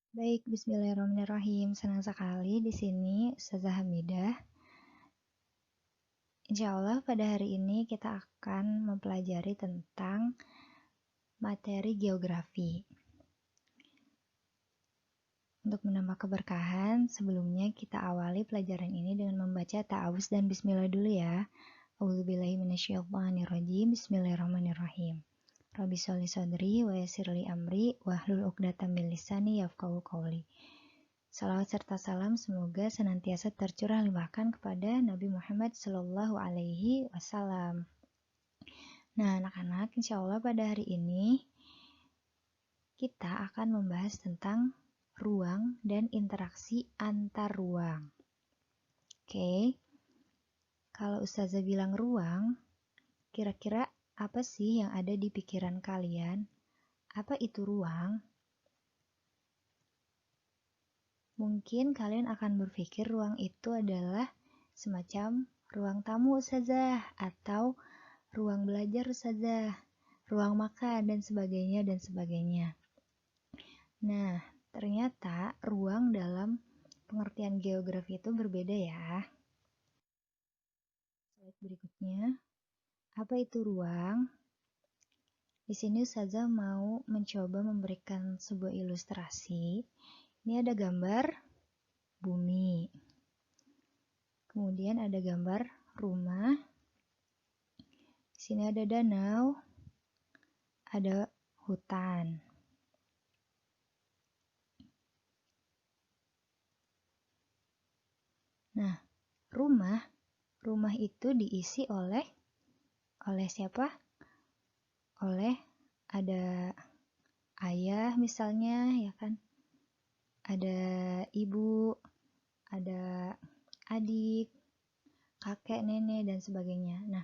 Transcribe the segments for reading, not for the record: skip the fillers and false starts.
Baik, bismillahirrahmanirrahim. Senang sekali di sini Ustazah Hamidah. Insya Allah pada hari ini kita akan mempelajari tentang materi geografi. Untuk menambah keberkahan, sebelumnya kita awali pelajaran ini dengan membaca ta'awuz dan bismillah dulu ya. A'udzubillahi minasyaitonirrajim. Bismillahirrahmanirrahim. Rabbi sholli shodri wa yassirli amri wahlul 'uqdatam min lisani yafqahu qawli. Salawat serta salam semoga senantiasa tercurah limpahkan kepada Nabi Muhammad Sallallahu Alaihi Wasallam. Nah, anak-anak, insya Allah pada hari ini kita akan membahas tentang ruang dan interaksi antar ruang. Oke, kalau Ustazah bilang ruang, kira-kira apa sih yang ada di pikiran kalian? Apa itu ruang? Mungkin kalian akan berpikir ruang itu adalah semacam ruang tamu Ustazah, atau ruang belajar Ustazah, ruang makan, dan sebagainya, dan sebagainya. Nah, ternyata ruang dalam pengertian geografi itu berbeda ya. Slide berikutnya, apa itu ruang? Di sini Ustazah mau mencoba memberikan sebuah ilustrasi. Ini ada gambar bumi. Kemudian ada gambar rumah. Di sini ada danau, ada hutan. Nah, rumah itu diisi oleh siapa? Oleh ada ayah misalnya, ya kan? Ada ibu, ada adik, kakek, nenek, dan sebagainya. Nah,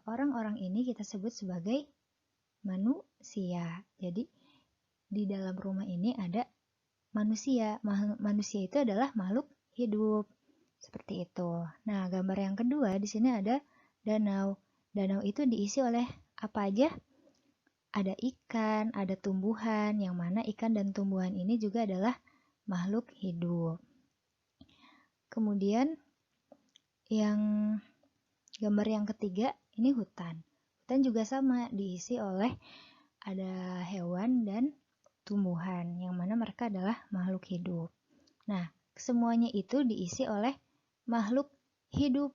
orang-orang ini kita sebut sebagai manusia. Jadi, di dalam rumah ini ada manusia. Manusia itu adalah makhluk hidup. Seperti itu. Nah, gambar yang kedua di sini ada danau. Danau itu diisi oleh apa aja? Ada ikan, ada tumbuhan, yang mana ikan dan tumbuhan ini juga adalah makhluk hidup. Kemudian yang gambar yang ketiga ini hutan. Hutan juga sama, diisi oleh ada hewan dan tumbuhan, yang mana mereka adalah makhluk hidup. Nah, semuanya itu diisi oleh makhluk hidup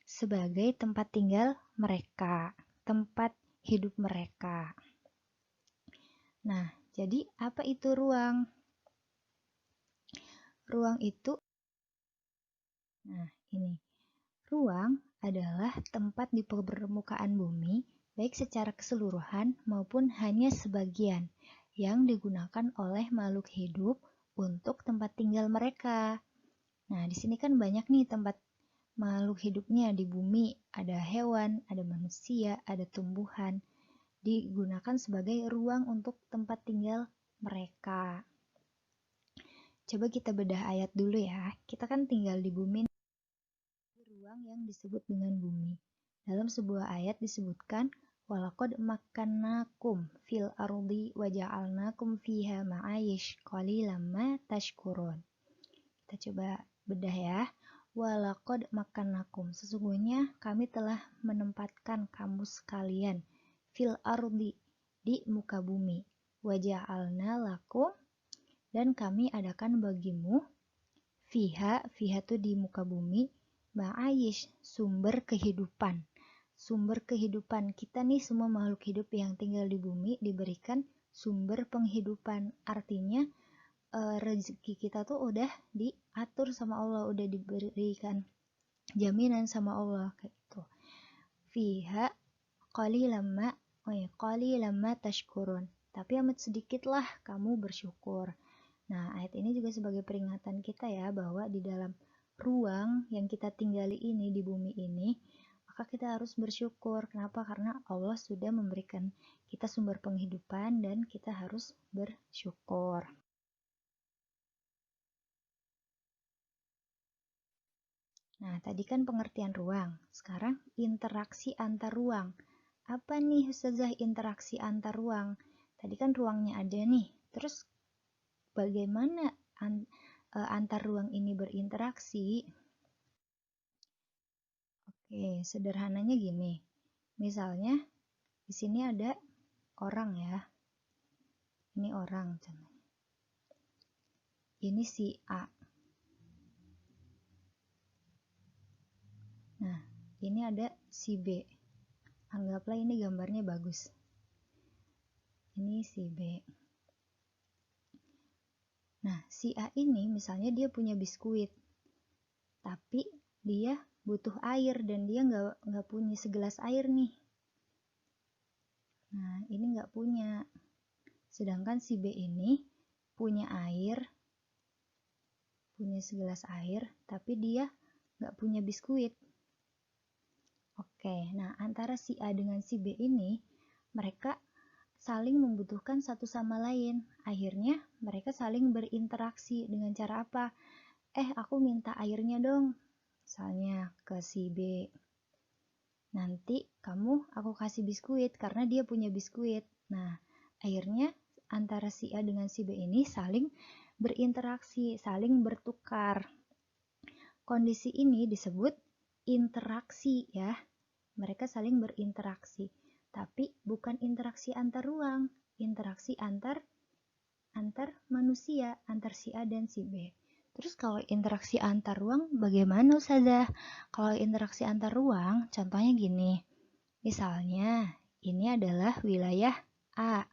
sebagai tempat tinggal mereka, tempat hidup mereka. Nah, jadi apa itu ruang? Ruang itu, nah ini, ruang adalah tempat di permukaan bumi, baik secara keseluruhan maupun hanya sebagian, yang digunakan oleh makhluk hidup untuk tempat tinggal mereka. Nah, di sini kan banyak nih tempat makhluk hidupnya di bumi, ada hewan, ada manusia, ada tumbuhan, digunakan sebagai ruang untuk tempat tinggal mereka. Coba kita bedah ayat dulu ya. Kita kan tinggal di bumi, ruang yang disebut dengan bumi. Dalam sebuah ayat disebutkan, walaqad makkannakum fil ardi waja'alnakum fiha ma'ayish qalilan ma tashkurun. Kita coba bedah ya. Walaqad makkannakum, sesungguhnya kami telah menempatkan kamu sekalian fil ardi, di muka bumi, waja'alna lakum, dan kami adakan bagimu fiha tuh di muka bumi, ma'ayish, sumber kehidupan. Sumber kehidupan kita nih, semua makhluk hidup yang tinggal di bumi diberikan sumber penghidupan. Artinya rezeki kita tuh udah diatur sama Allah, udah diberikan jaminan sama Allah kayak gitu. Fiha qalilan ma tashkurun. Tapi amat sedikitlah kamu bersyukur. Nah, ayat ini juga sebagai peringatan kita ya, bahwa di dalam ruang yang kita tinggali ini, di bumi ini, maka kita harus bersyukur. Kenapa? Karena Allah sudah memberikan kita sumber penghidupan dan kita harus bersyukur. Nah, tadi kan pengertian ruang. Sekarang interaksi antar ruang. Apa nih Ustazah interaksi antar ruang? Tadi kan ruangnya ada nih. Terus bagaimana antar ruang ini berinteraksi? Oke, sederhananya gini. Misalnya di sini ada orang ya. Ini orang. Ini si A. Nah, ini ada si B. Anggaplah ini gambarnya bagus. Ini si B. Nah, si A ini misalnya dia punya biskuit. Tapi dia butuh air dan dia nggak punya segelas air nih. Nah, ini nggak punya. Sedangkan si B ini punya air, punya segelas air, tapi dia nggak punya biskuit. Oke, nah antara si A dengan si B ini, mereka saling membutuhkan satu sama lain. Akhirnya mereka saling berinteraksi dengan cara apa? Aku minta airnya dong. Misalnya ke si B. Nanti aku kasih biskuit karena dia punya biskuit. Nah, akhirnya antara si A dengan si B ini saling berinteraksi, saling bertukar. Kondisi ini disebut interaksi ya. Mereka saling berinteraksi. Tapi bukan interaksi antar ruang, interaksi antar manusia, antar si A dan si B. Terus kalau interaksi antar ruang bagaimana Ustazah? Kalau interaksi antar ruang, contohnya gini. Misalnya, ini adalah wilayah A.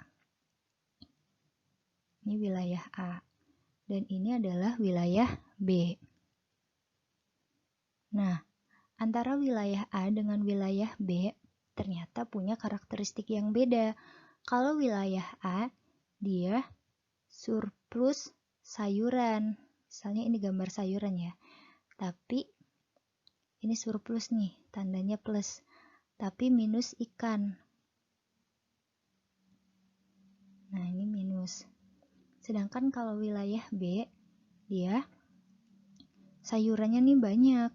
Ini wilayah A. Dan ini adalah wilayah B. Nah, antara wilayah A dengan wilayah B ternyata punya karakteristik yang beda. Kalau wilayah A, dia surplus sayuran. Misalnya ini gambar sayuran ya. Tapi ini surplus nih, tandanya plus. Tapi minus ikan. Nah, ini minus. Sedangkan kalau wilayah B, dia sayurannya nih banyak.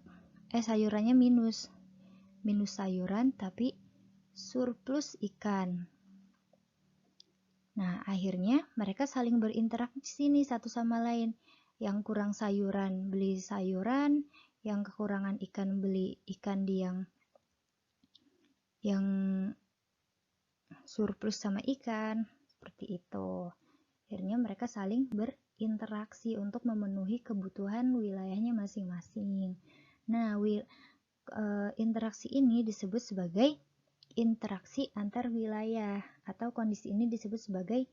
Sayurannya minus. Minus sayuran tapi surplus ikan. Nah, akhirnya mereka saling berinteraksi nih satu sama lain. Yang kurang sayuran beli sayuran, yang kekurangan ikan beli ikan yang surplus sama ikan, seperti itu. Akhirnya mereka saling berinteraksi untuk memenuhi kebutuhan wilayahnya masing-masing. Nah, interaksi ini disebut sebagai interaksi antar wilayah atau kondisi ini disebut sebagai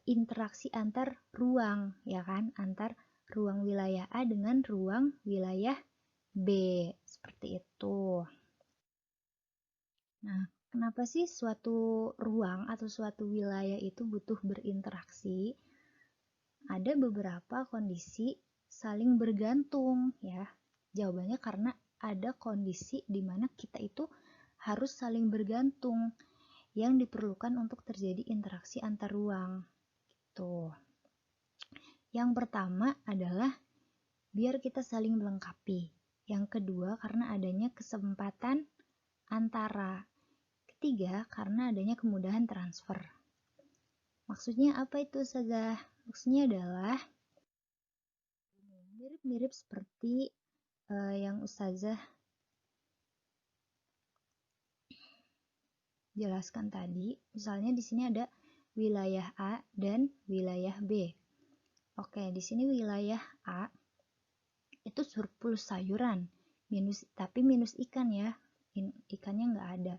interaksi antar ruang, ya kan? Antar ruang wilayah A dengan ruang wilayah B, seperti itu. Nah, kenapa sih suatu ruang atau suatu wilayah itu butuh berinteraksi? Ada beberapa kondisi saling bergantung, ya. Jawabannya karena ada kondisi di mana kita itu harus saling bergantung yang diperlukan untuk terjadi interaksi antar ruang. Gitu. Yang pertama adalah biar kita saling melengkapi. Yang kedua karena adanya kesempatan antara. Ketiga karena adanya kemudahan transfer. Maksudnya apa itu, Ustazah? Maksudnya adalah mirip-mirip seperti yang Ustazah jelaskan tadi. Misalnya di sini ada wilayah A dan wilayah B. Oke, di sini wilayah A itu surplus sayuran, tapi minus ikan ya. Ikannya nggak ada.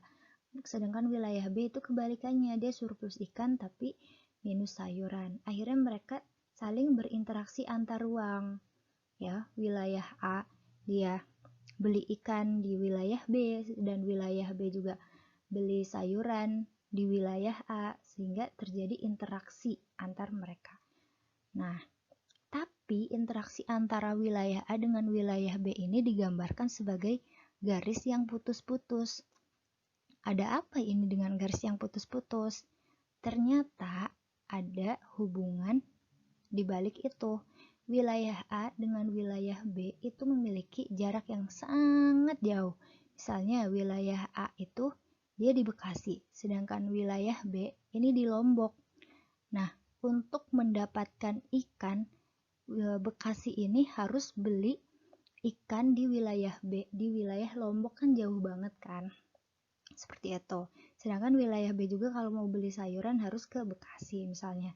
Sedangkan wilayah B itu kebalikannya, dia surplus ikan tapi minus sayuran. Akhirnya mereka saling berinteraksi antar ruang. Ya, wilayah A dia beli ikan di wilayah B dan wilayah B juga beli sayuran di wilayah A sehingga terjadi interaksi antar mereka. Nah, tapi interaksi antara wilayah A dengan wilayah B ini digambarkan sebagai garis yang putus-putus. Ada apa ini dengan garis yang putus-putus? Ternyata ada hubungan di balik itu. Wilayah A dengan wilayah B itu memiliki jarak yang sangat jauh. Misalnya wilayah A itu dia di Bekasi, sedangkan wilayah B ini di Lombok. Nah, untuk mendapatkan ikan, Bekasi ini harus beli ikan di wilayah B. Di wilayah Lombok kan jauh banget kan, seperti itu. Sedangkan wilayah B juga kalau mau beli sayuran harus ke Bekasi misalnya.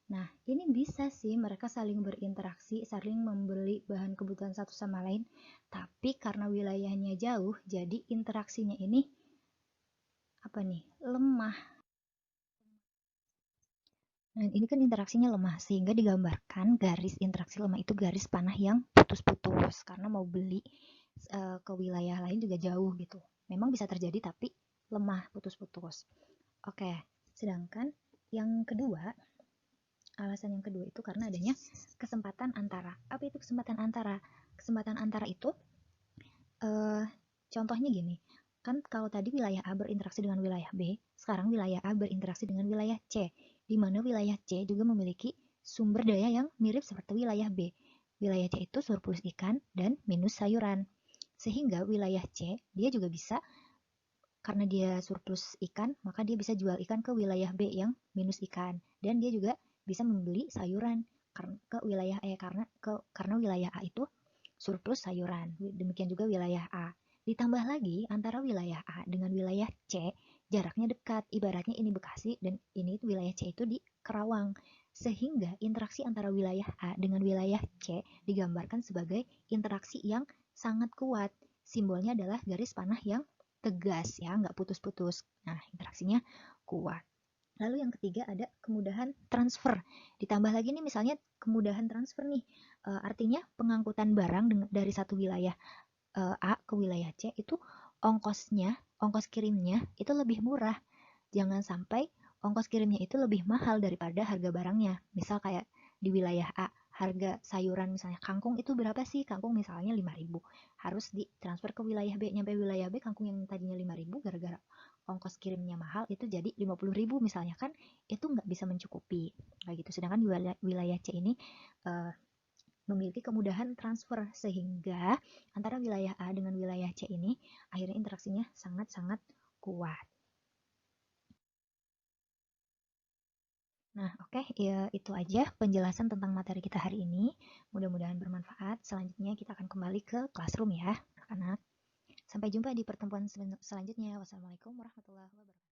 Nah, ini bisa sih mereka saling berinteraksi, saling membeli bahan kebutuhan satu sama lain, tapi karena wilayahnya jauh, jadi interaksinya ini lemah. Nah, ini kan interaksinya lemah, sehingga digambarkan garis interaksi lemah itu garis panah yang putus-putus, karena mau beli ke wilayah lain juga jauh gitu. Memang bisa terjadi, tapi lemah, putus-putus. Oke, sedangkan yang kedua, alasan yang kedua itu karena adanya kesempatan antara. Apa itu kesempatan antara? Kesempatan antara itu contohnya gini, kan kalau tadi wilayah A berinteraksi dengan wilayah B, sekarang wilayah A berinteraksi dengan wilayah C, di mana wilayah C juga memiliki sumber daya yang mirip seperti wilayah B. Wilayah C itu surplus ikan dan minus sayuran. Sehingga wilayah C, dia juga bisa, karena dia surplus ikan, maka dia bisa jual ikan ke wilayah B yang minus ikan. Dan dia juga bisa membeli sayuran ke wilayah E, karena wilayah A itu surplus sayuran. Demikian juga wilayah A. Ditambah lagi antara wilayah A dengan wilayah C, jaraknya dekat. Ibaratnya ini Bekasi dan ini wilayah C itu di Kerawang. Sehingga interaksi antara wilayah A dengan wilayah C digambarkan sebagai interaksi yang sangat kuat. Simbolnya adalah garis panah yang tegas ya, nggak putus-putus. Nah, interaksinya kuat. Lalu yang ketiga ada kemudahan transfer. Ditambah lagi nih misalnya kemudahan transfer nih, artinya pengangkutan barang dari satu wilayah A ke wilayah C itu ongkos kirimnya itu lebih murah. Jangan sampai ongkos kirimnya itu lebih mahal daripada harga barangnya. Misal kayak di wilayah A, harga sayuran misalnya kangkung itu berapa sih? Kangkung misalnya 5.000. Harus ditransfer ke wilayah B. Nyampe wilayah B kangkung yang tadinya 5.000 gara-gara ongkos kirimnya mahal itu jadi 50.000 misalnya, kan itu nggak bisa mencukupi kayak gitu. Sedangkan di wilayah C ini memiliki kemudahan transfer, sehingga antara wilayah A dengan wilayah C ini akhirnya interaksinya sangat-sangat kuat. Nah, oke, ya itu aja penjelasan tentang materi kita hari ini. Mudah-mudahan bermanfaat. Selanjutnya kita akan kembali ke classroom ya, anak-anak. Sampai jumpa di pertemuan selanjutnya. Wassalamualaikum warahmatullahi wabarakatuh.